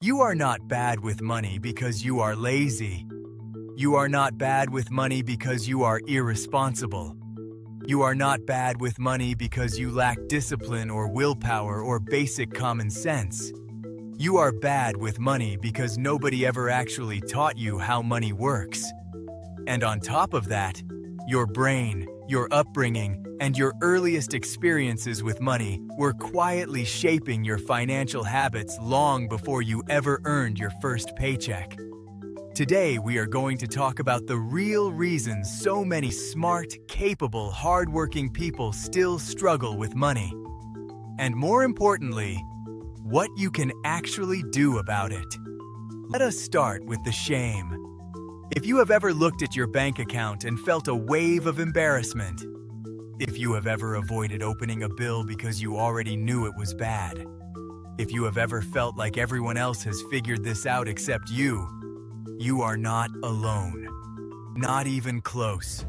You are not bad with money because you are lazy. You are not bad with money because you are irresponsible. You are not bad with money because you lack discipline or willpower or basic common sense. You are bad with money because nobody ever actually taught you how money works. And on top of that, your brain, your upbringing, and your earliest experiences with money were quietly shaping your financial habits long before you ever earned your first paycheck. Today, we are going to talk about the real reasons so many smart, capable, hardworking people still struggle with money. And more importantly, what you can actually do about it. Let us start with the shame. If you have ever looked at your bank account and felt a wave of embarrassment, if you have ever avoided opening a bill because you already knew it was bad, if you have ever felt like everyone else has figured this out except you, you are not alone. Not even close.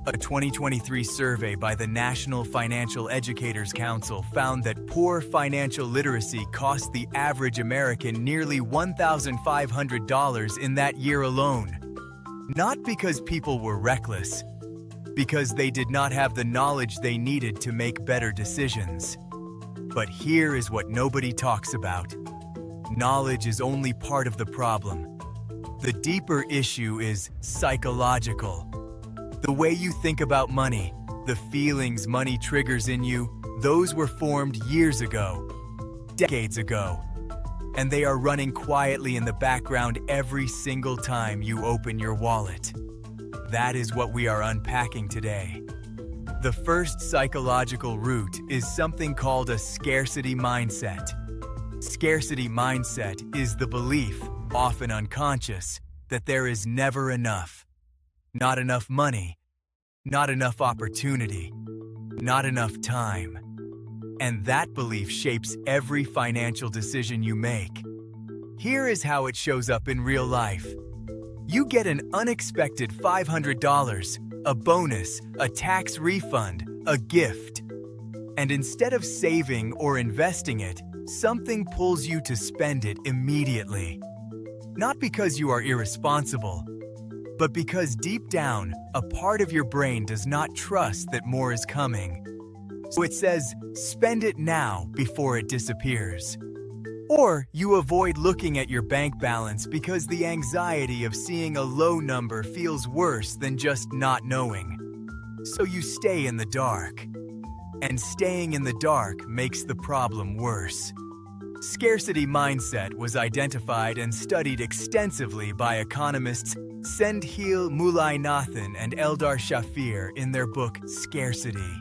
A 2023 survey by the National Financial Educators Council found that poor financial literacy cost the average American nearly $1,500 in that year alone. Not because people were reckless, because they did not have the knowledge they needed to make better decisions. But here is what nobody talks about. Knowledge is only part of the problem. The deeper issue is psychological. The way you think about money, the feelings money triggers in you, those were formed years ago, decades ago, and they are running quietly in the background every single time you open your wallet. That is what we are unpacking today. The first psychological root is something called a scarcity mindset. Scarcity mindset is the belief, often unconscious, that there is never enough. Not enough money, not enough opportunity, not enough time. And that belief shapes every financial decision you make. Here is how it shows up in real life. You get an unexpected $500, a bonus, a tax refund, a gift. And instead of saving or investing it, something pulls you to spend it immediately. Not because you are irresponsible, but because deep down, a part of your brain does not trust that more is coming. So it says, spend it now before it disappears. Or you avoid looking at your bank balance because the anxiety of seeing a low number feels worse than just not knowing. So you stay in the dark. And staying in the dark makes the problem worse. Scarcity mindset was identified and studied extensively by economists Sendhil Mullainathan and Eldar Shafir in their book Scarcity.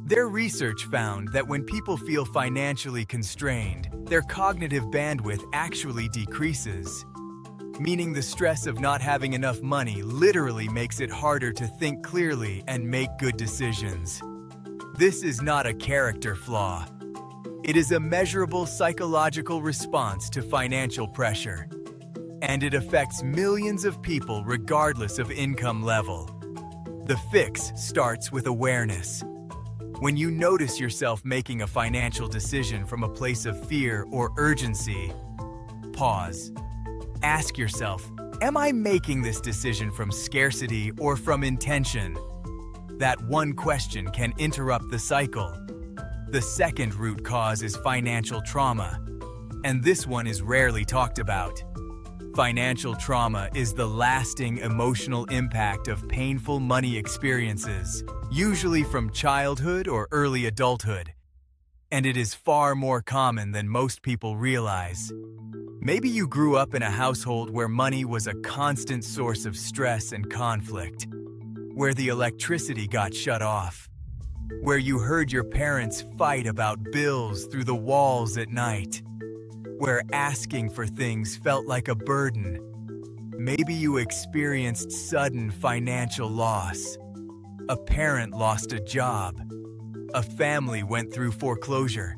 Their research found that when people feel financially constrained, their cognitive bandwidth actually decreases, meaning the stress of not having enough money literally makes it harder to think clearly and make good decisions. This is not a character flaw. It is a measurable psychological response to financial pressure, and it affects millions of people regardless of income level. The fix starts with awareness. When you notice yourself making a financial decision from a place of fear or urgency, pause. Ask yourself, am I making this decision from scarcity or from intention? That one question can interrupt the cycle. The second root cause is financial trauma, and this one is rarely talked about. Financial trauma is the lasting emotional impact of painful money experiences, usually from childhood or early adulthood. And it is far more common than most people realize. Maybe you grew up in a household where money was a constant source of stress and conflict, where the electricity got shut off, where you heard your parents fight about bills through the walls at night, where asking for things felt like a burden. Maybe you experienced sudden financial loss. A parent lost a job. A family went through foreclosure.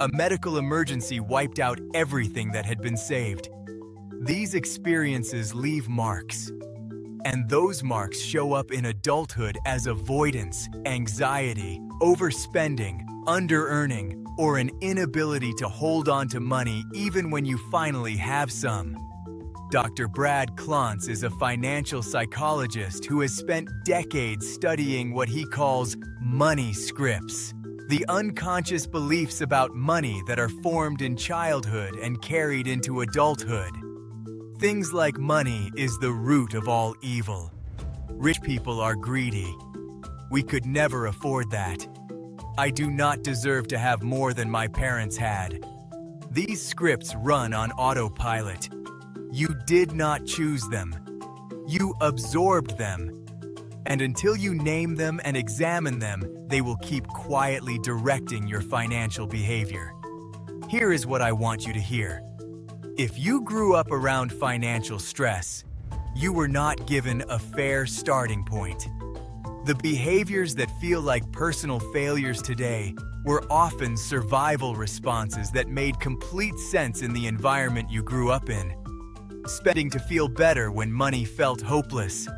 A medical emergency wiped out everything that had been saved. These experiences leave marks. And those marks show up in adulthood as avoidance, anxiety, overspending, under-earning, or an inability to hold on to money even when you finally have some. Dr. Brad Klontz is a financial psychologist who has spent decades studying what he calls money scripts, the unconscious beliefs about money that are formed in childhood and carried into adulthood. Things like money is the root of all evil. Rich people are greedy. We could never afford that. I do not deserve to have more than my parents had. These scripts run on autopilot. You did not choose them. You absorbed them. And until you name them and examine them, they will keep quietly directing your financial behavior. Here is what I want you to hear. If you grew up around financial stress, you were not given a fair starting point. The behaviors that feel like personal failures today were often survival responses that made complete sense in the environment you grew up in. Spending to feel better when money felt hopeless.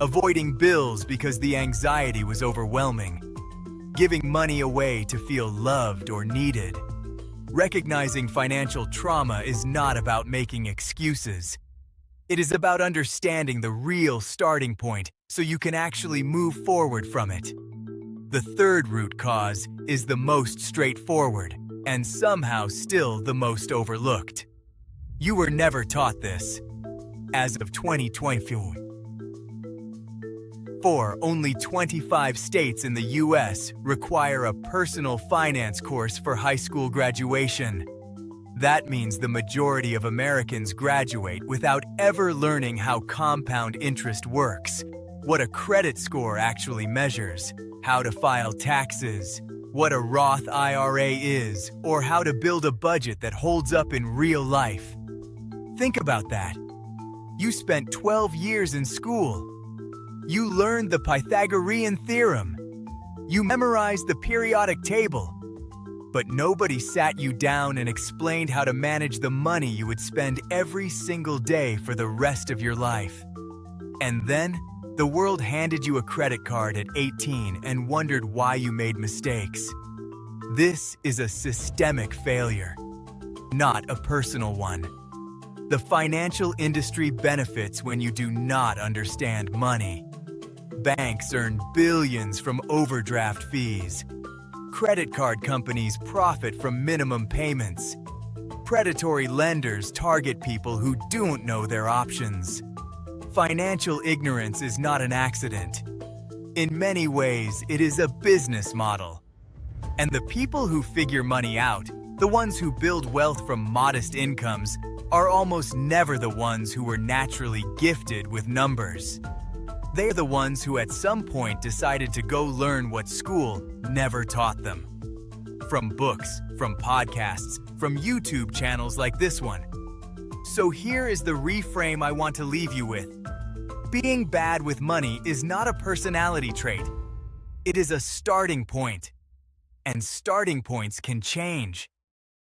Avoiding bills because the anxiety was overwhelming. Giving money away to feel loved or needed. Recognizing financial trauma is not about making excuses. It is about understanding the real starting point so you can actually move forward from it. The third root cause is the most straightforward and somehow still the most overlooked. You were never taught this. As of 2024, only 25 states in the U.S. require a personal finance course for high school graduation. That means the majority of Americans graduate without ever learning how compound interest works, what a credit score actually measures, how to file taxes, what a Roth IRA is, or how to build a budget that holds up in real life. Think about that. You spent 12 years in school. You learned the Pythagorean theorem. You memorized the periodic table. But nobody sat you down and explained how to manage the money you would spend every single day for the rest of your life. And then, the world handed you a credit card at 18 and wondered why you made mistakes. This is a systemic failure, not a personal one. The financial industry benefits when you do not understand money. Banks earn billions from overdraft fees. Credit card companies profit from minimum payments. Predatory lenders target people who don't know their options. Financial ignorance is not an accident. In many ways, it is a business model. And the people who figure money out, the ones who build wealth from modest incomes, are almost never the ones who were naturally gifted with numbers. They're the ones who at some point decided to go learn what school never taught them. From books, from podcasts, from YouTube channels like this one. So here is the reframe I want to leave you with. Being bad with money is not a personality trait. It is a starting point. And starting points can change.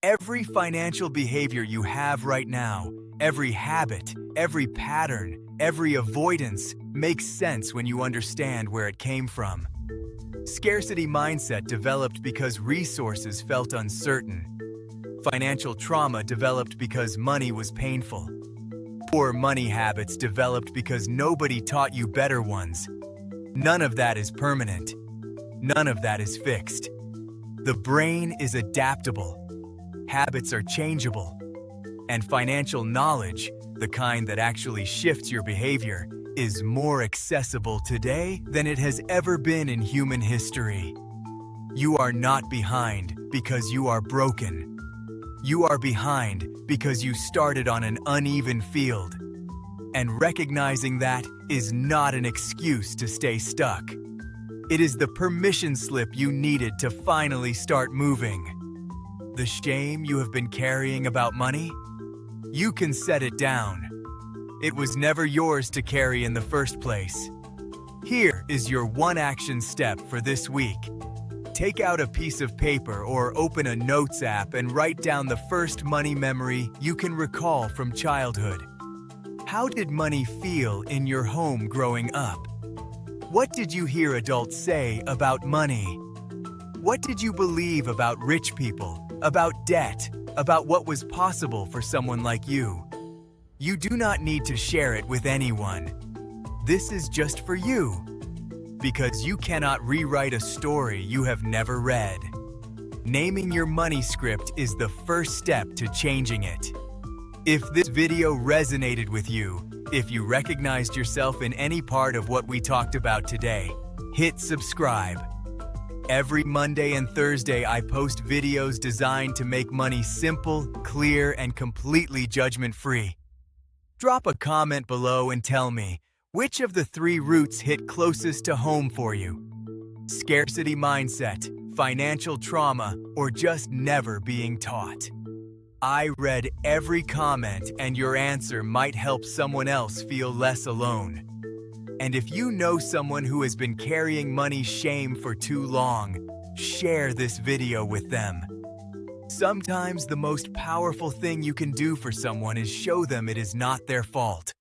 Every financial behavior you have right now, every habit, every pattern, every avoidance makes sense when you understand where it came from. Scarcity mindset developed because resources felt uncertain. Financial trauma developed because money was painful. Poor money habits developed because nobody taught you better ones. None of that is permanent. None of that is fixed. The brain is adaptable. Habits are changeable. And financial knowledge, the kind that actually shifts your behavior, is more accessible today than it has ever been in human history. You are not behind because you are broken. You are behind because you started on an uneven field. And recognizing that is not an excuse to stay stuck. It is the permission slip you needed to finally start moving. The shame you have been carrying about money? You can set it down. It was never yours to carry in the first place. Here is your one action step for this week. Take out a piece of paper or open a notes app and write down the first money memory you can recall from childhood. How did money feel in your home growing up? What did you hear adults say about money? What did you believe about rich people, about debt, about what was possible for someone like you? You do not need to share it with anyone. This is just for you, because you cannot rewrite a story you have never read. Naming your money script is the first step to changing it. If this video resonated with you, if you recognized yourself in any part of what we talked about today, hit subscribe. Every Monday and Thursday, I post videos designed to make money simple, clear, and completely judgment-free. Drop a comment below and tell me, which of the 3 roots hit closest to home for you? Scarcity mindset, financial trauma, or just never being taught? I read every comment, and your answer might help someone else feel less alone. And if you know someone who has been carrying money shame for too long, share this video with them. Sometimes the most powerful thing you can do for someone is show them it is not their fault.